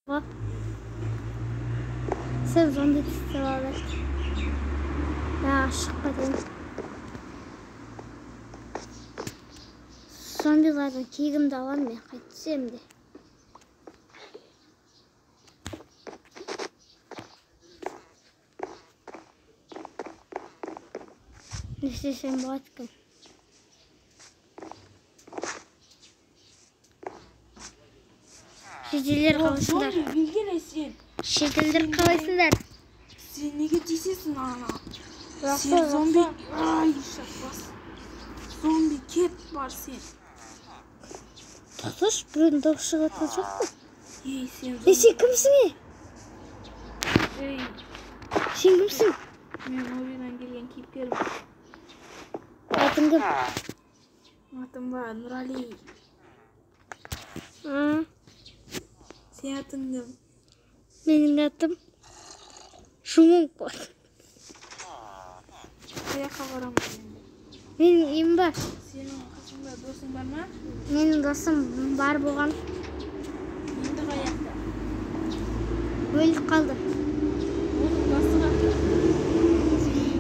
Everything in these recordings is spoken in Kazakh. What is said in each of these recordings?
Bak. Sen zombi istiyorlar. Ya şıkmadım. Zombilerden keyigimde alamıyor. Kaçacağım de. İşte sen bu atkın. Şekiller kalışınlar. Zombi bilgilesin. Şekiller kalışınlar. Sen ne geçiyorsun ana? Rasta Sen zombi... Ay şapbas. Zombi ket var sen. Tutuş birini doğuşu atacak mı? Hey sen zombi... Sen kimsin? Hey. Sen kimsin? Men oyundan gelgen keyipkerim. Atın kim? Atım var Nurali. Hı. Sen atın kim? Benim atım Şumuk var. Kayakka varam. Benim evim var. Senin kaçında dostun var mı? Benim dostum var boğan. Endi kayakta. Öldü kaldı. Onun bası kalktı.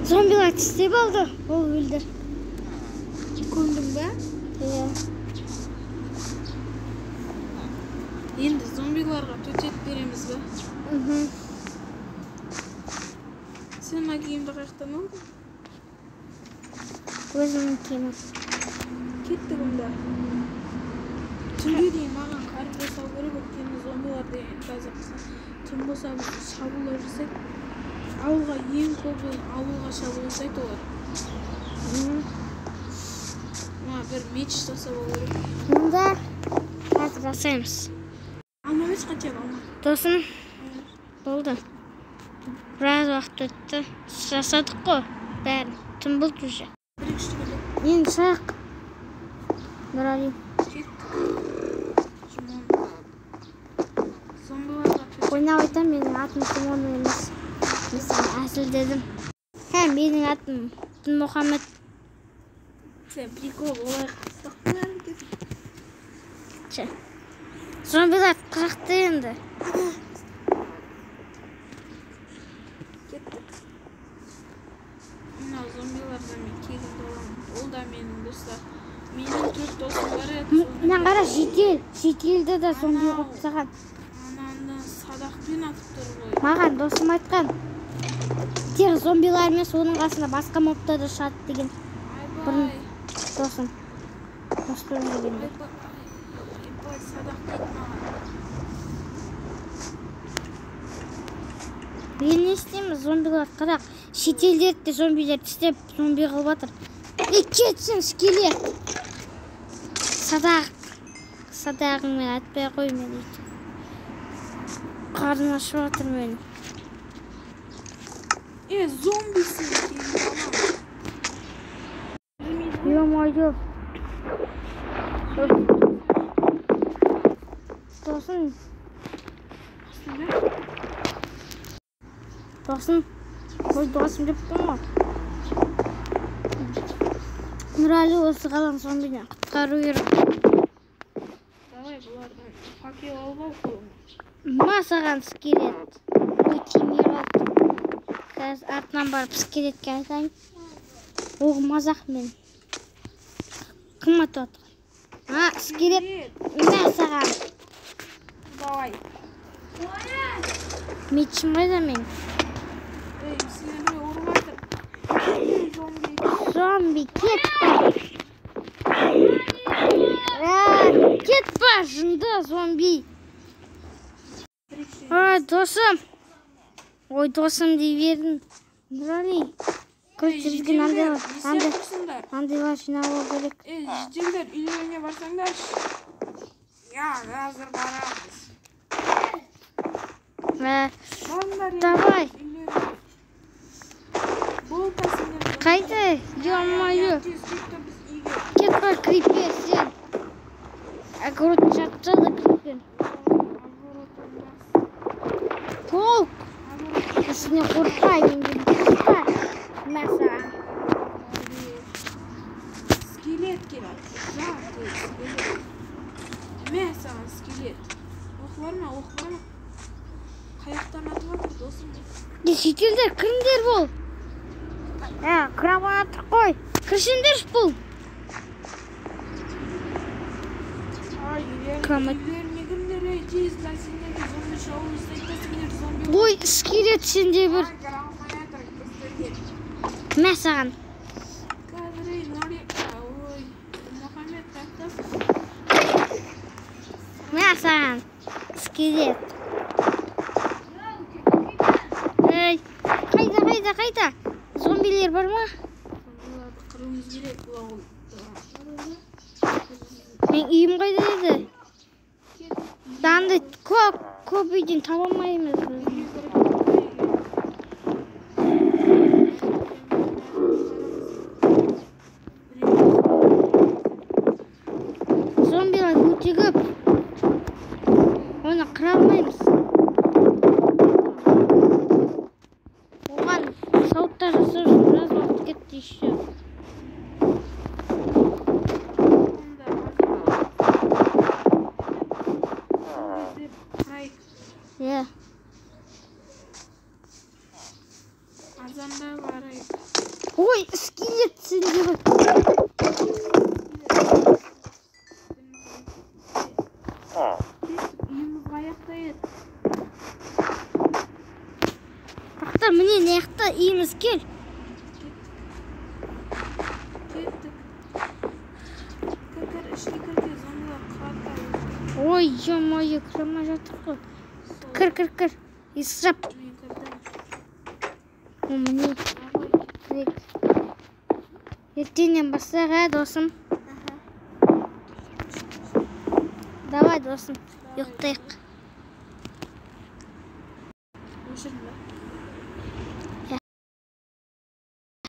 Zombiler tistep aldı. O öldü. Kondun be? Endi zombilarga tötet beremiz be. Hı. Sen akiyimde kayaktan aldın? Özümün kemim. Kettik onda. Tüngü deyim mağan karı bosa görüp ötkeni zombilar deyin kazaksa. Tüm bosa şabul örürsek avulga ең көбі авылға шабылсайды олар. Ма бір меч жасап алу керек. Bunda hazır asayımız. Alma mеч қанша алма? Dostum oldu. Biraz vakit öttü. Жасадық қой бәрін. Tüm бұл уже. Бір күшті келеді. Енді шақ. Нұрали. Кеттік. Жұман. Зомбиларға төтеп. Ойнап айтам, менің атым Тимон емес. Mesela әзілдедім. Hem менің атым Дінмұхаммед. Сен прикол олай қыстық бәрін кетіп. Зомбилар қырықты енді. Кеттік. Мына зомбилардан мен кегімді оламын. Ол да менің достар. Менің 4 досым бар еді. Мына қара шетелді де зомби қойып тастаған. Анандан садақпен атып тұр ғой. Маған досым айтқан. Тек зомбилар емес, оның қасында басқа мобтар да шығады деген. Айбай. Досым. Достым дегенде. Айбай садақ дейді маған. Мен не істейміз? Зомбилар қырақ. Шетелдерді де зомбилер тістеп зомби қылып жатыр. Кетсін, скелет. Садағыңмен атпай қойма дейді. Қарны ашып жатыр менің. Зомбисің кейін балам. Ё-моё. Досым. Ой, досым деп тұрмын ғой. Нұрали осы қалған зомбиден құтқару керек. Давай бұлардан факел алып ал қолыңа. Ма саған скелет. Ой, кемер алды. Қазір артынан барып скелетке айтайын. Оғы мазақ мен. Кім атып отыр? Скелет. Ма саған. Давай. Мечім қайда мен? Сені біреу ұрып жатыр. Зомби, кетпа. Кетпа, жынды зомби. Ой, досым. Ой, досым дей бердің. Нұрали. Көзсізген андайлар жинап алу керек. Жителдер үйлеріне барсаңдаршы. Я, қазір барамыз. Давай. Болтасыңдар. Қайда? Ё-моё. Кетпа, крипер сен. Огородын жапты крипер. Толк. Сені қорқаймын деп қорқа. Мәсәлән. Скелет керек. Скелет. Мәсәлән, скелет. Оқ бар ма? Kayıktan atmadık dostum. Шетелдер кіріңдер бол. Кіраматыр қой. Кіршіңдер бұл. Ay Kramat. ilerine günlere izlesinler. Zombi şovu izlesinler. Zombi. Ой, скелет сенде бір. Мә саған. Kadri nori. Oy. Muhammed Taktaf. Мә саған. Скелет. Ей, қайда? Зомбилер бар ма? Zombilerdi kırmızı direkt bulalım. Мен үйім қайда еді? Данды көп үйден таба алмаймыз біз. Зомбилар өте көп. Оны қыра алмаймыз. Оған сауыттар жасау үшін біраз уақыт кетті еще. Иә. Azanda var. Ой, скелет сенде бір. Үйіміз қаяқта еді. Ақтар, міне неяқта үйіміз кел. Кеттік. Кір ішке кірге зомбилар қуаттайды. Ой, ё-моё, кіре алмай жатыр ғой. Кір. Исрап. Мен кірдім. О, міне. Кірек. Ертеңнен бастайық, досым. Давай, досым. Ұйықтайық. Өшірді.